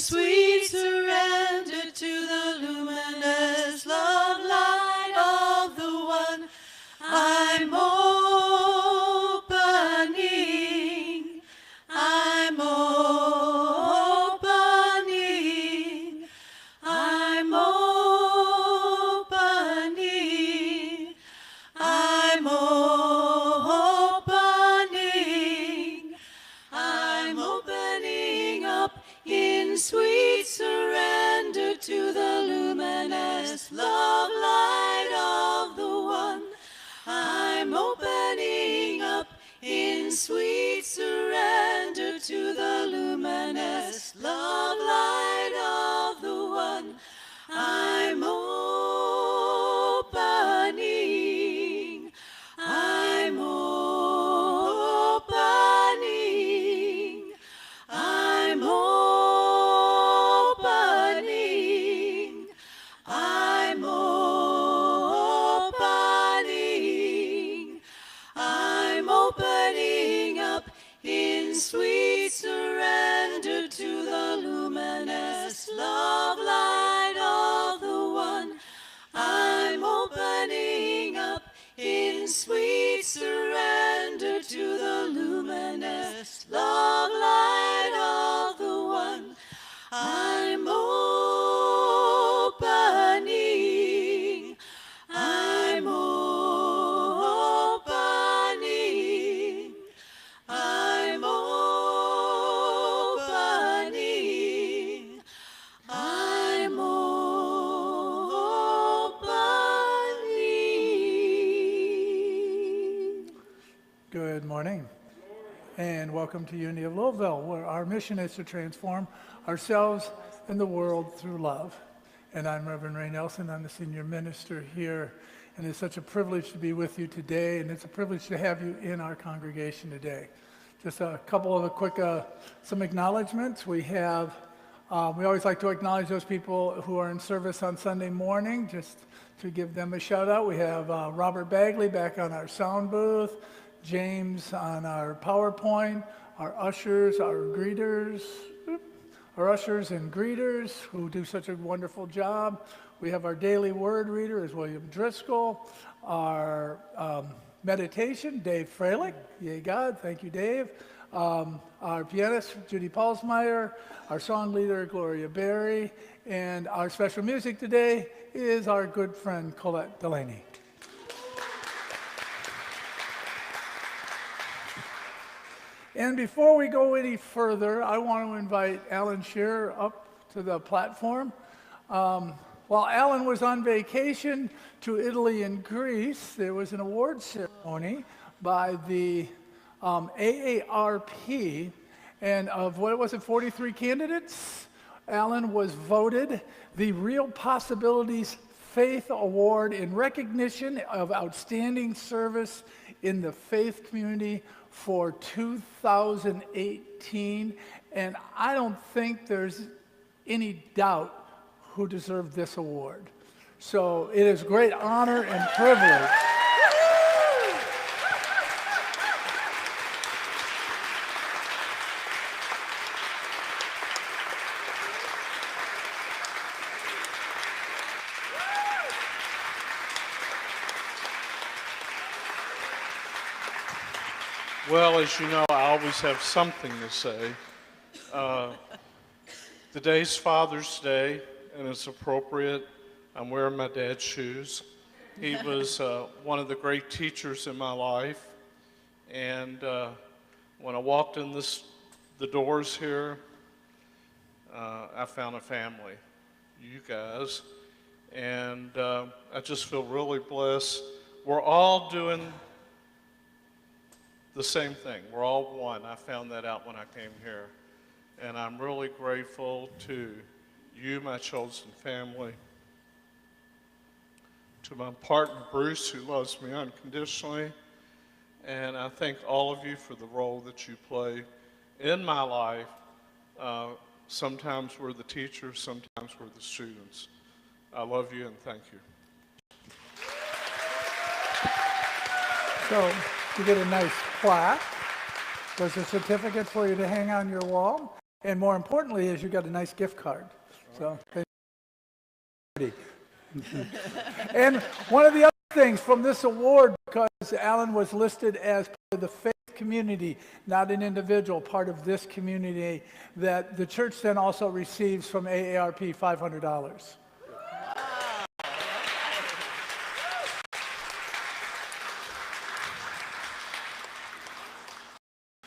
sweet surrender to the luminous love light of the one I'm opening. I'm opening. I'm opening. I'm opening. I'm opening up in sweet surrender to the luminous love light of the one. I'm opening up in sweet surrender to the luminous love light of the one. I'm opening. I'm opening. I'm opening. I'm opening. I'm opening up in sweet surrender to the luminous love light of the one. I'm opening up in sweet surrender to the luminous love light of the one. I'm opening. I'm opening. I'm opening. I'm opening. Good morning, and welcome to Unity of Louisville, where our mission is to transform ourselves and the world through love. And I'm Reverend Ray Nelson. I'm the senior minister here, and it's such a privilege to be with you today, and it's a privilege to have you in our congregation today. Just a couple of quick, some acknowledgments. We always like to acknowledge those people who are in service on Sunday morning, just to give them a shout out. We have Robert Bagley back on our sound booth, James on our PowerPoint, our ushers, our ushers and greeters who do such a wonderful job. We have our daily word reader is William Driscoll. Our meditation, Dave Freilich. Yay God, thank you Dave. Our pianist, Judy Paulsmeyer. Our song leader, Gloria Berry. And our special music today is our good friend, Colette Delaney. And before we go any further, I want to invite Alan Shearer up to the platform. While Alan was on vacation to Italy and Greece, there was an award ceremony by the AARP, and of, 43 candidates, Alan was voted the Real Possibilities Faith Award in recognition of outstanding service in the faith community for 2018, and I don't think there's any doubt who deserved this award. So it is a great honor and privilege. Well, as you know, I always have something to say. Today's Father's Day, and it's appropriate. I'm wearing my dad's shoes. He was one of the great teachers in my life. And when I walked in the doors here, I found a family, you guys. And I just feel really blessed. We're all doing the same thing. We're all one. I found that out when I came here. And I'm really grateful to you, my chosen family, to my partner, Bruce, who loves me unconditionally. And I thank all of you for the role that you play in my life. Sometimes we're the teachers, sometimes we're the students. I love you and thank you. So you get a nice plaque. There's a certificate for you to hang on your wall. And more importantly is you got a nice gift card. So, and one of the other things from this award, because Alan was listed as part of the faith community, not an individual, part of this community, that the church then also receives from AARP $500.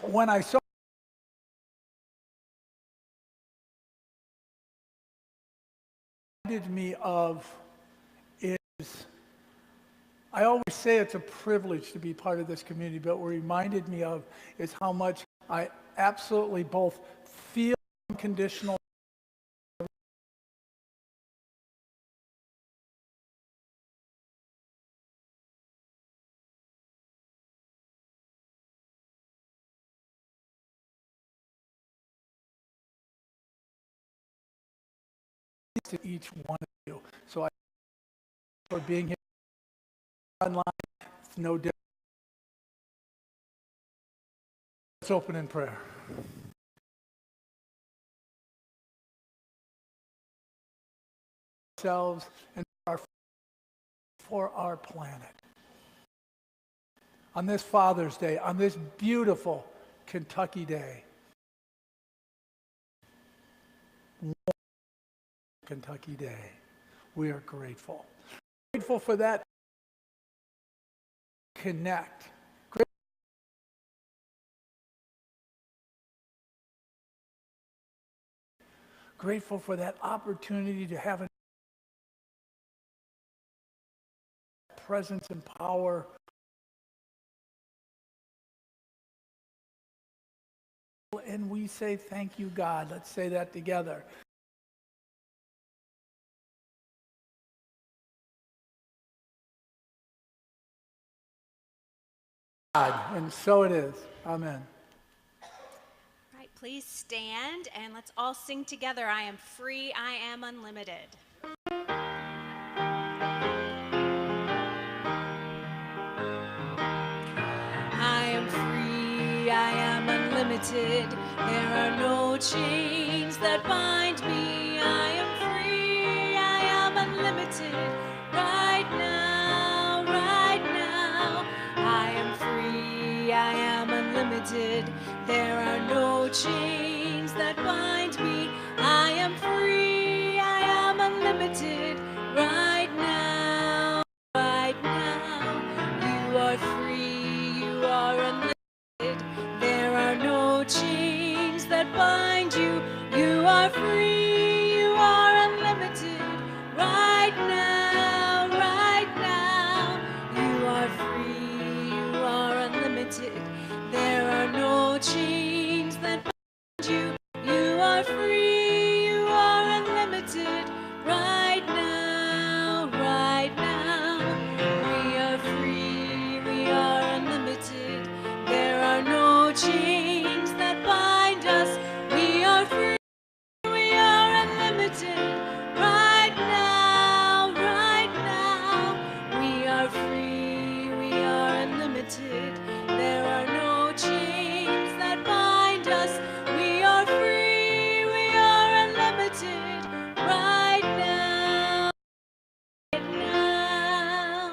When I saw me of is, I always say it's a privilege to be part of this community, but what reminded me of is how much I absolutely both feel unconditional to each one of you. So I for being here online, it's no different. Let's open in prayer. Ourselves and for our planet. On this Father's Day, on this beautiful Kentucky day, Kentucky day, we are grateful. Grateful for that connect. Grateful for that opportunity to have a presence and power. And we say, thank you, God. Let's say that together. God, and so it is. Amen. All right, please stand and let's all sing together. I am free, I am unlimited. I am free, I am unlimited. There are no chains that bind me. I am free, I am unlimited. Right now, right now. I am free, I am unlimited. There are no chains that bind me. I am free, I am unlimited. Right now, right now. You are free, you are unlimited. There are no chains that bind you. You are free, you are unlimited. Right now, right now. You are free, you are unlimited. There are no chains that bind you. You are free, you are unlimited. Right now, right now. We are free, we are unlimited. There are no chains that bind us. We are free, we are unlimited. Right now, right now. We are free, we are unlimited. There are no chains that bind us. We are free, we are unlimited. Right now, right now.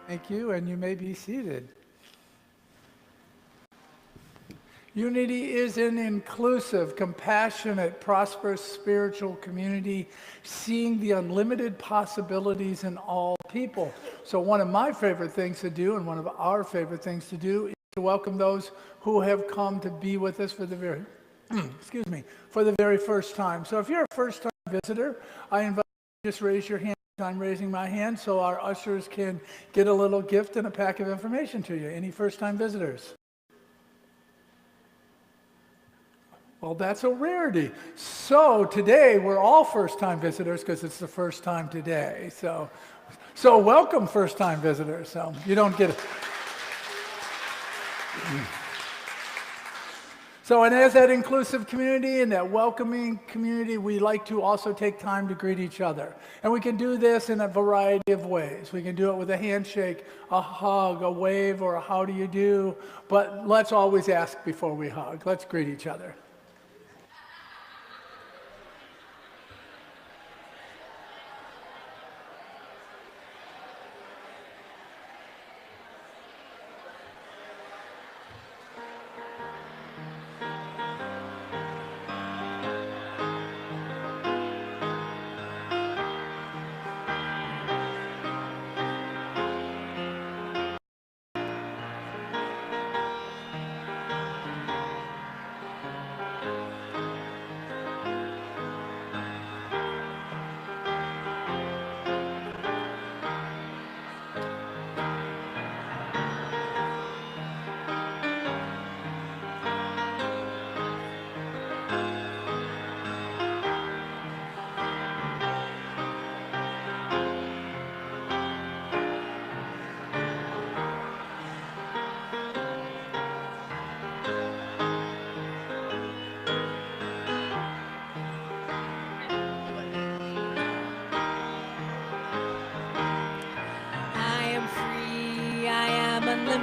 Thank you, and you may be seated. Unity is an inclusive, compassionate, prosperous spiritual community, seeing the unlimited possibilities in all people. So one of my favorite things to do, and one of our favorite things to do, is to welcome those who have come to be with us for the very, for the very first time. So if you're a first-time visitor, I invite you to just raise your hand. I'm raising my hand so our ushers can get a little gift and a pack of information to you. Any first-time visitors? Well, that's a rarity. So today, we're all first-time visitors because it's the first time today. So welcome, first-time visitors. So you don't get it. So, and as that inclusive community and that welcoming community, we like to also take time to greet each other. And we can do this in a variety of ways. We can do it with a handshake, a hug, a wave, or a how do you do. But let's always ask before we hug. Let's greet each other.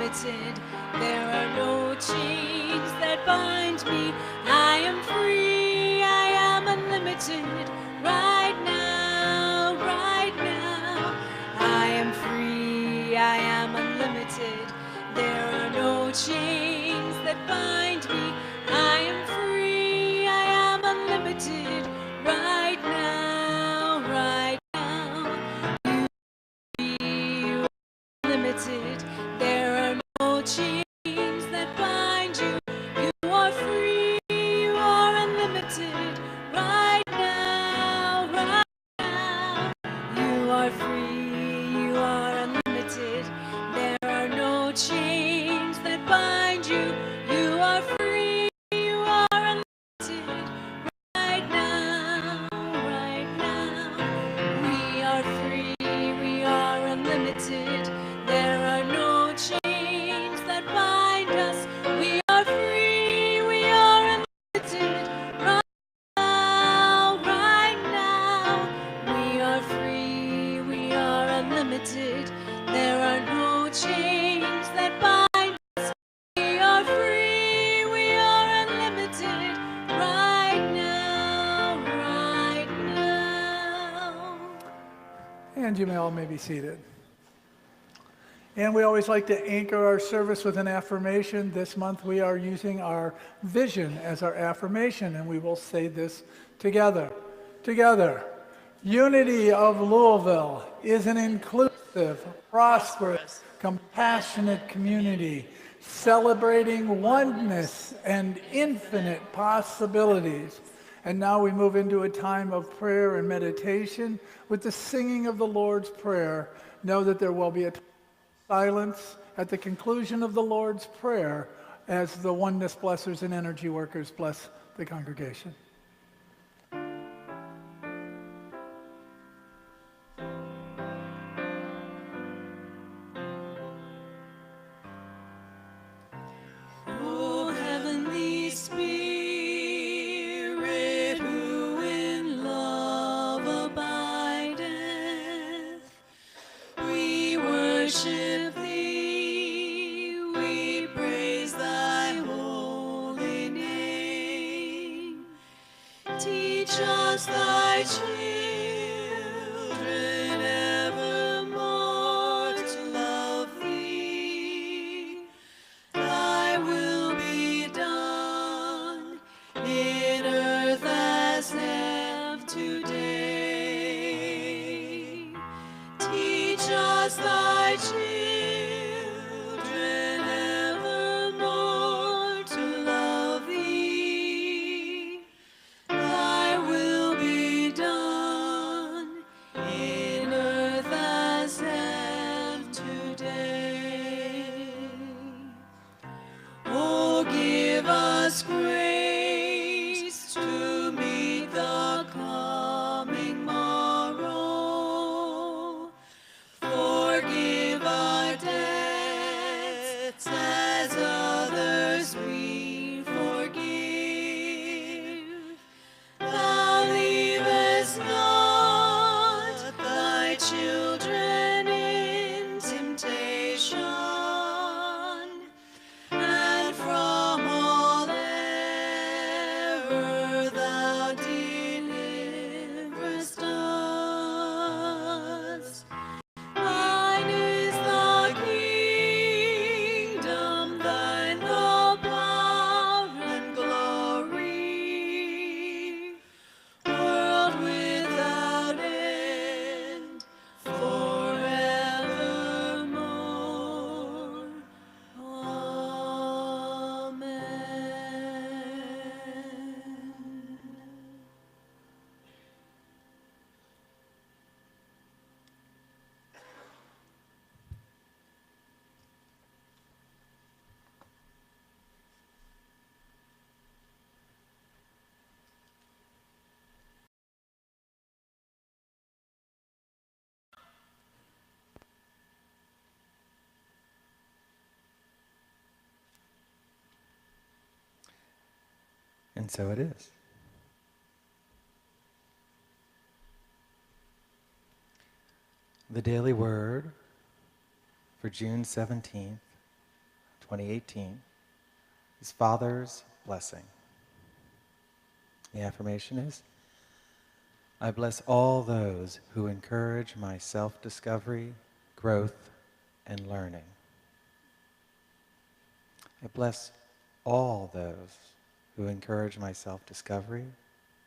unlimited. There are no chains that bind me. I am free, I am unlimited. Right now, right now. I am free, I am unlimited. There are no chains that bind me. I am free, I am unlimited. Right now, right now. You are unlimited. There are no chains that bind you. You are free, you are unlimited. Right now, right now. You are free, you are unlimited. There are no chains that bind you. You are free, you are unlimited. Right now, right now. We are free, we are unlimited. There are no chains that bind us. We are free, we are unlimited. Right now, right now. We are free, we are unlimited. There are no chains that bind us. We are free, we are unlimited. Right now, right now. And you may all be seated. And we always like to anchor our service with an affirmation. This month we are using our vision as our affirmation, and we will say this together. Together. Unity of Louisville is an inclusive, prosperous, compassionate community celebrating oneness and infinite possibilities. And now we move into a time of prayer and meditation with the singing of the Lord's Prayer. Know that there will be a silence at the conclusion of the Lord's Prayer as the oneness blessers and energy workers bless the congregation. O heavenly Spirit, who in love abideth, we worship thee, we praise thy holy name. Teach us thy children evermore to love thee. Thy will be done in earth as of today. Teach us thy children evermore to love thee. Thy will be done in earth as of today. Oh, give us grace to meet the coming morrow. Forgive our debts as others we forgive. Thou leavest not thy children in temptation, and from all error thou deliverest us. Thine is the kingdom, thine the power and glory, world without end, forevermore. Amen. And so it is. The daily word for June 17th 2018, is Father's blessing. The affirmation is, I bless all those who encourage my self-discovery, growth, and learning. I bless all those who encourage my self-discovery,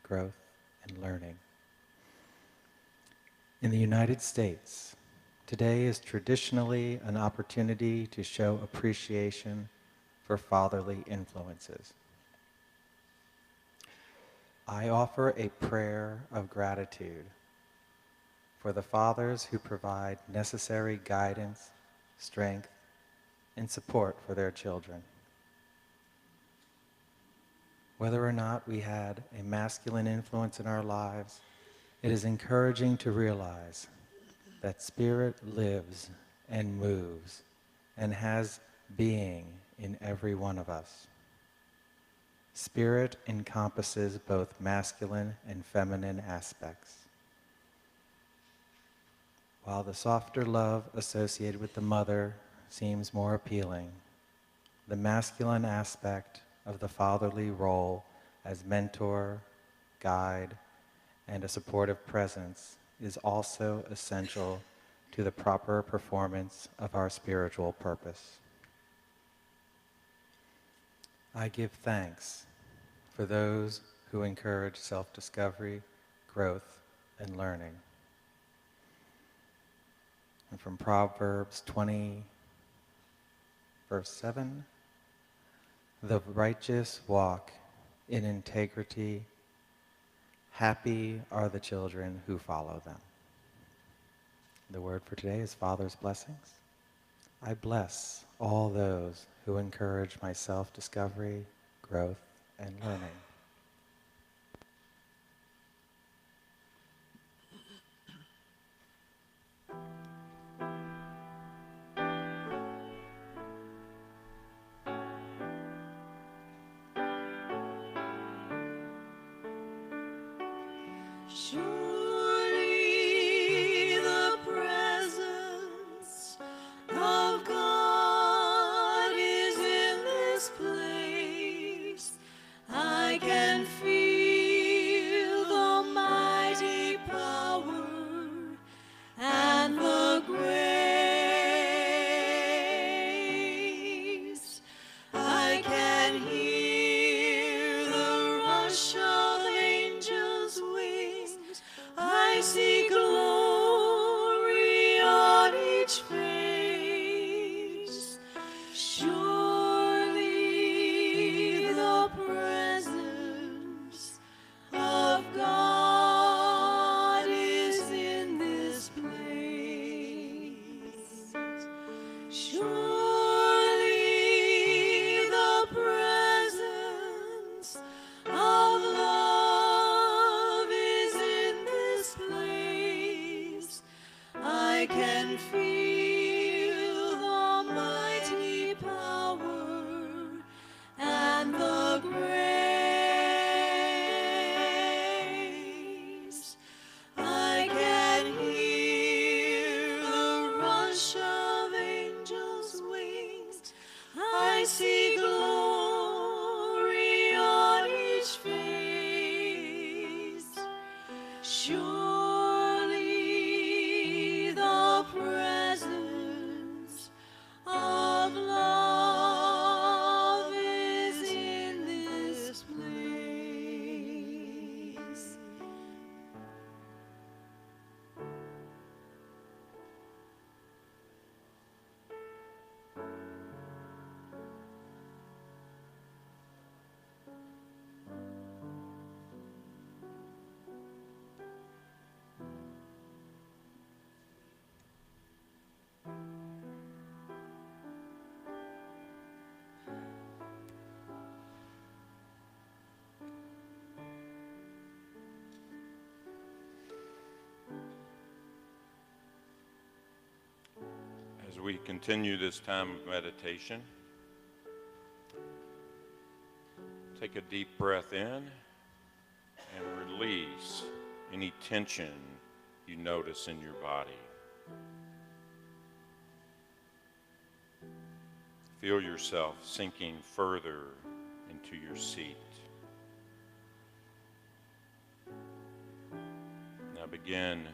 growth, and learning. In the United States, today is traditionally an opportunity to show appreciation for fatherly influences. I offer a prayer of gratitude for the fathers who provide necessary guidance, strength, and support for their children. Whether or not we had a masculine influence in our lives, it is encouraging to realize that spirit lives and moves and has being in every one of us. Spirit encompasses both masculine and feminine aspects. While the softer love associated with the mother seems more appealing, the masculine aspect of the fatherly role as mentor, guide, and a supportive presence is also essential to the proper performance of our spiritual purpose. I give thanks for those who encourage self-discovery, growth, and learning. And from Proverbs 20, verse 7, the righteous walk in integrity. Happy are the children who follow them. The word for today is Father's blessings. I bless all those who encourage my self-discovery, growth, and learning. Surely the presence of God is in this place. I can feel the mighty power and the grace. I can hear the rush of angels' wings. I see glory on each face. Surely the presence of God is in this place. Surely the presence of love is in this place. I can feel the mighty power and the grace. I can hear the rush of angels' wings. I see glory on each face. Surely the presence of love is in this place. As we continue this time of meditation, take a deep breath in and release any tension you notice in your body. Feel yourself sinking further into your seat. Now begin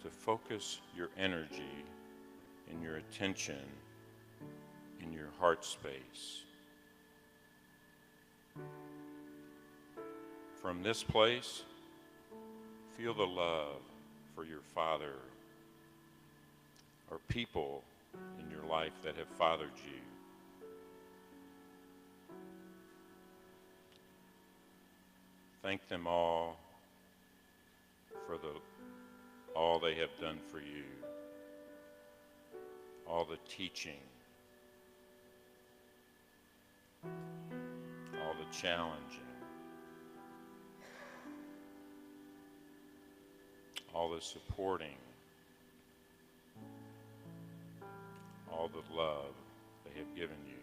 to focus your energy and your attention in your heart space. From this place, feel the love for your father or people in your life that have fathered you. Thank them all for all they have done for you, all the teaching, all the challenging, all the supporting, all the love they have given you.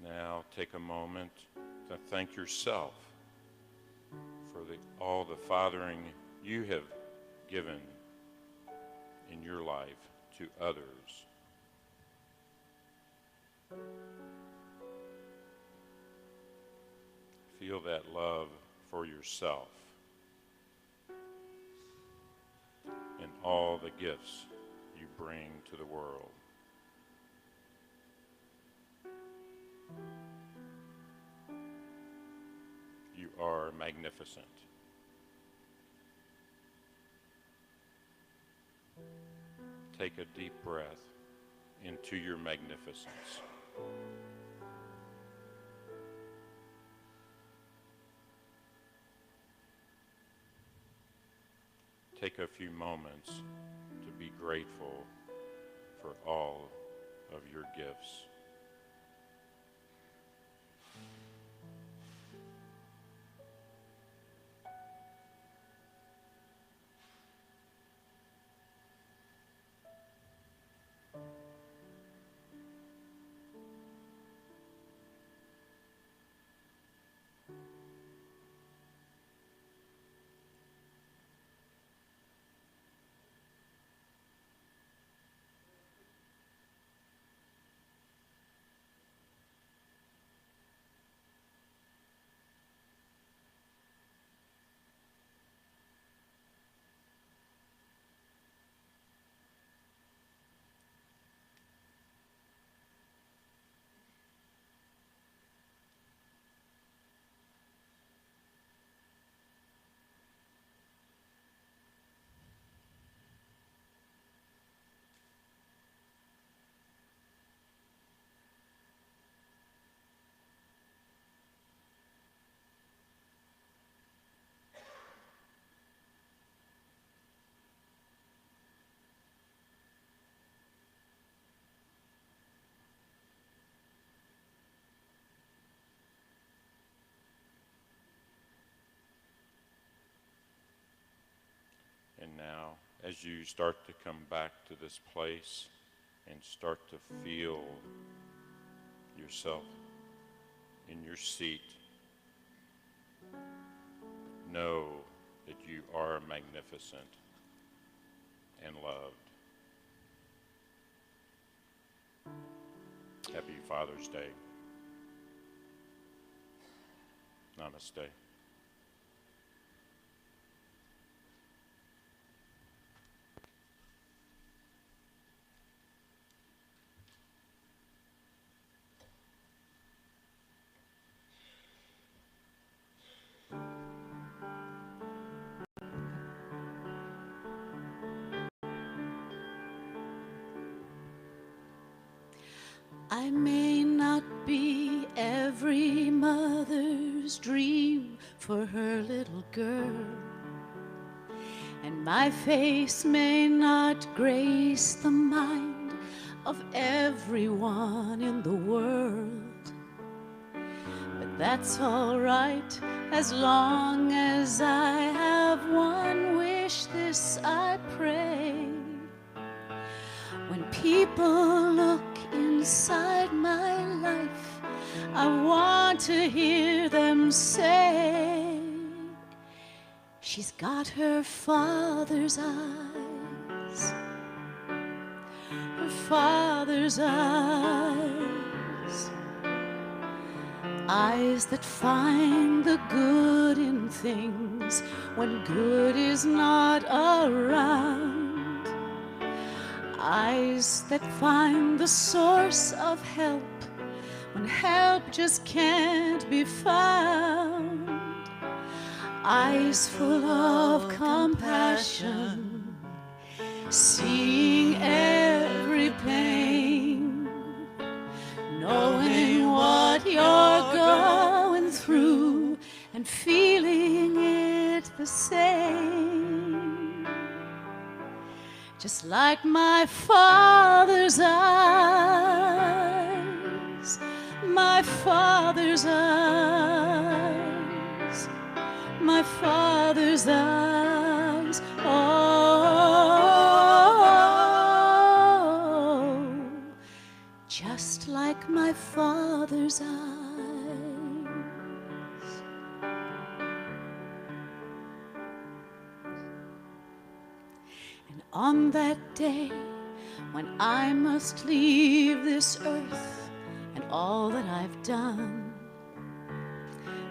Now take a moment to thank yourself for all the fathering you have given in your life to others. Feel that love for yourself and all the gifts you bring to the world. You are magnificent. Take a deep breath into your magnificence. Take a few moments to be grateful for all of your gifts. And now, as you start to come back to this place and start to feel yourself in your seat, know that you are magnificent and loved. Happy Father's Day. Namaste. I may not be every mother's dream for her little girl, and my face may not grace the mind of everyone in the world. But that's all right, as long as I have one wish, this I pray. When people look inside my life, I want to hear them say, she's got her father's eyes, her father's eyes, eyes that find the good in things when good is not around, eyes that find the source of help when help just can't be found, eyes full of compassion, seeing every pain, knowing what you're going through and feeling it the same. Just like my father's eyes, my father's eyes, my father's eyes, oh, just like my father's eyes. And on that day when I must leave this earth and all that I've done,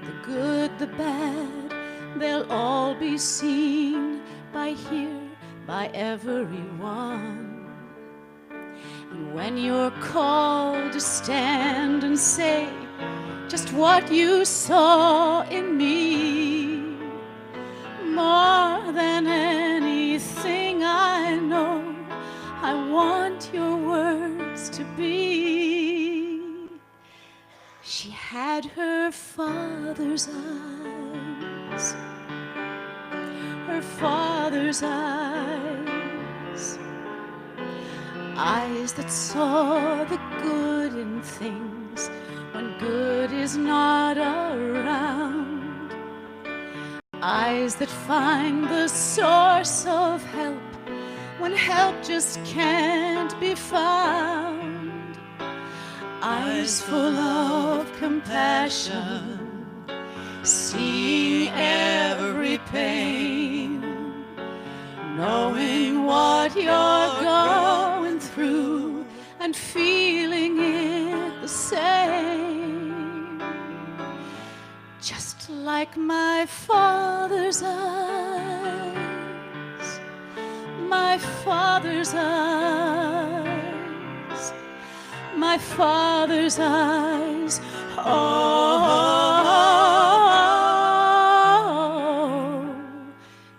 the good, the bad, they'll all be seen by here, by everyone. And when you're called to stand and say just what you saw in me, more than anything I know, I want your words to be, she had her father's eyes, her father's eyes, eyes that saw the good in things when good is not around, eyes that find the source of help when help just can't be found, eyes full of compassion, seeing every pain, knowing what you're going through and feeling it the same. Just like my father's eyes, my father's eyes, my father's eyes, oh,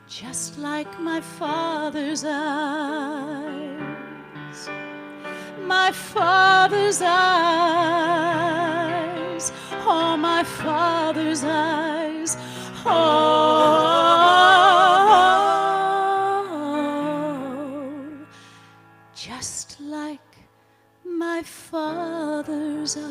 just like my father's eyes, my father's eyes, oh, my father's eyes, oh, just like my father's eyes.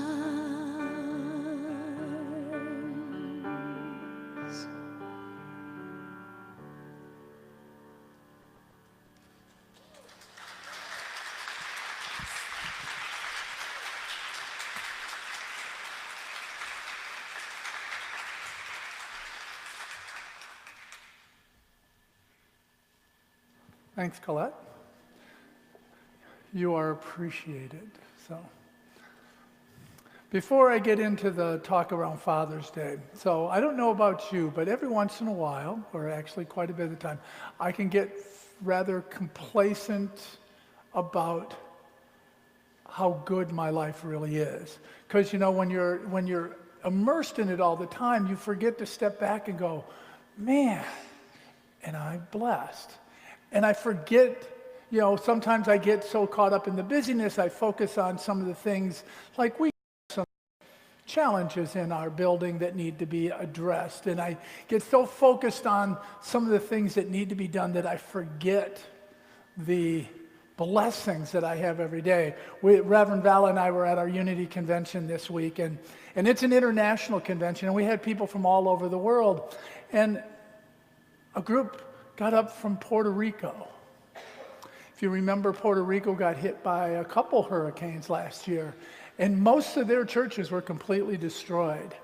Thanks, Colette. You are appreciated. So, before I get into the talk around Father's Day, so I don't know about you, but every once in a while, or actually quite a bit of the time, I can get rather complacent about how good my life really is. Because you know, when you're immersed in it all the time, you forget to step back and go, man, and I'm blessed. And I forget, you know, sometimes I get so caught up in the busyness, I focus on some of the things, like we have some challenges in our building that need to be addressed. And I get so focused on some of the things that need to be done that I forget the blessings that I have every day. Reverend Val and I were at our Unity Convention this week, and it's an international convention, and we had people from all over the world. And a group got up from Puerto Rico. If you remember, Puerto Rico got hit by a couple hurricanes last year, and most of their churches were completely destroyed.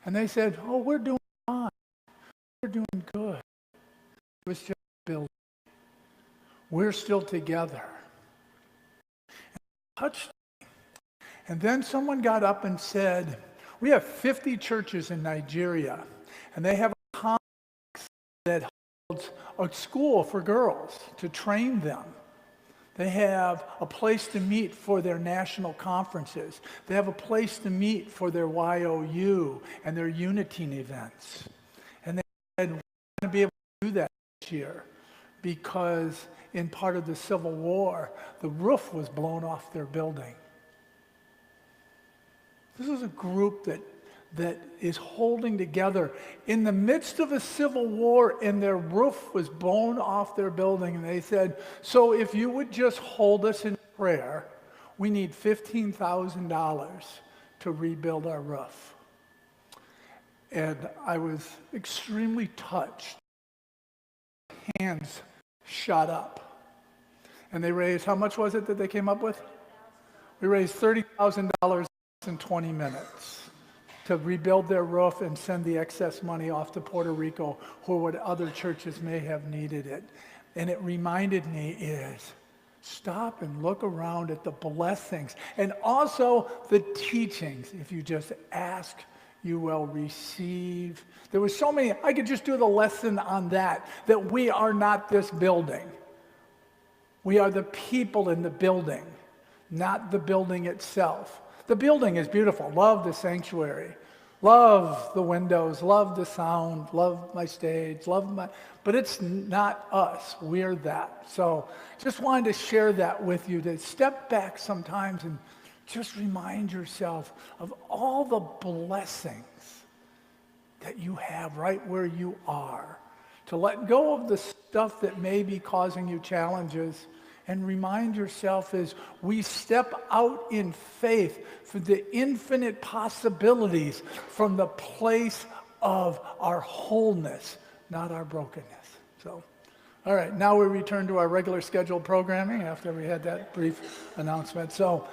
And they said, oh, we're doing fine. We're doing good. It was just a building. We're still together. Touched me. And then someone got up and said, we have 50 churches in Nigeria, and they have a complex that holds a school for girls to train them. They have a place to meet for their national conferences. They have a place to meet for their YOU and their unity events. And they said, we're going to be able to do that this year because in part of the Civil War, the roof was blown off their building. This is a group that is holding together in the midst of a civil war, and their roof was blown off their building. And they said, so if you would just hold us in prayer, we need $15,000 to rebuild our roof. And I was extremely touched. Hands shot up. And they raised, how much was it that they came up with? We raised $30,000 in 20 minutes to rebuild their roof and send the excess money off to Puerto Rico, where other churches may have needed it. And it reminded me is, stop and look around at the blessings and also the teachings. If you just ask, you will receive. There were so many, I could just do the lesson on that we are not this building. We are the people in the building, not the building itself. The building is beautiful. Love the sanctuary. Love the windows. Love the sound. Love my stage. But it's not us. We're that. So just wanted to share that with you, to step back sometimes and just remind yourself of all the blessings that you have right where you are. To let go of the stuff that may be causing you challenges and remind yourself as we step out in faith for the infinite possibilities from the place of our wholeness, not our brokenness. So, all right, now we return to our regular scheduled programming after we had that brief announcement. So,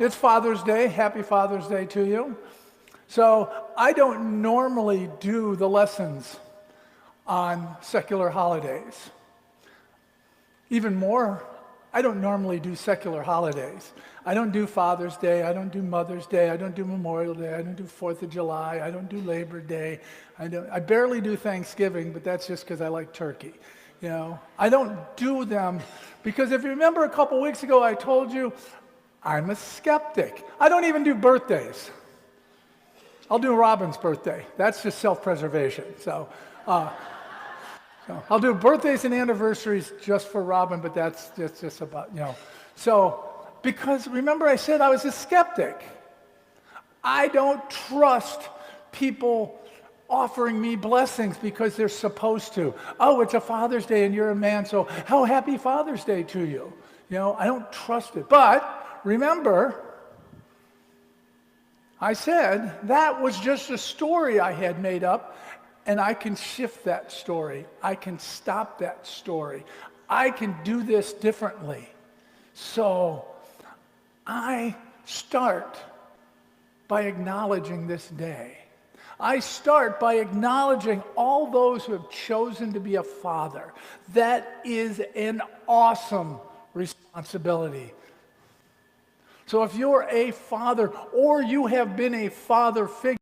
it's Father's Day. Happy Father's Day to you. So, I don't normally do the lessons on secular holidays. Even more, I don't normally do secular holidays. I don't do Father's Day. I don't do Mother's Day. I don't do Memorial Day. I don't do 4th of July. I don't do Labor Day. I barely do Thanksgiving, but that's just because I like turkey. You know, I don't do them because if you remember a couple weeks ago, I told you I'm a skeptic. I don't even do birthdays. I'll do Robin's birthday. That's just self-preservation. So I'll do birthdays and anniversaries just for Robin, but that's just about, you know. So, because remember I said I was a skeptic. I don't trust people offering me blessings because they're supposed to. Oh, it's a Father's Day and you're a man, so how happy Father's Day to you. You know, I don't trust it. But remember, I said that was just a story I had made up. And I can shift that story. I can stop that story. I can do this differently. So I start by acknowledging this day. I start by acknowledging all those who have chosen to be a father. That is an awesome responsibility. So if you're a father or you have been a father figure,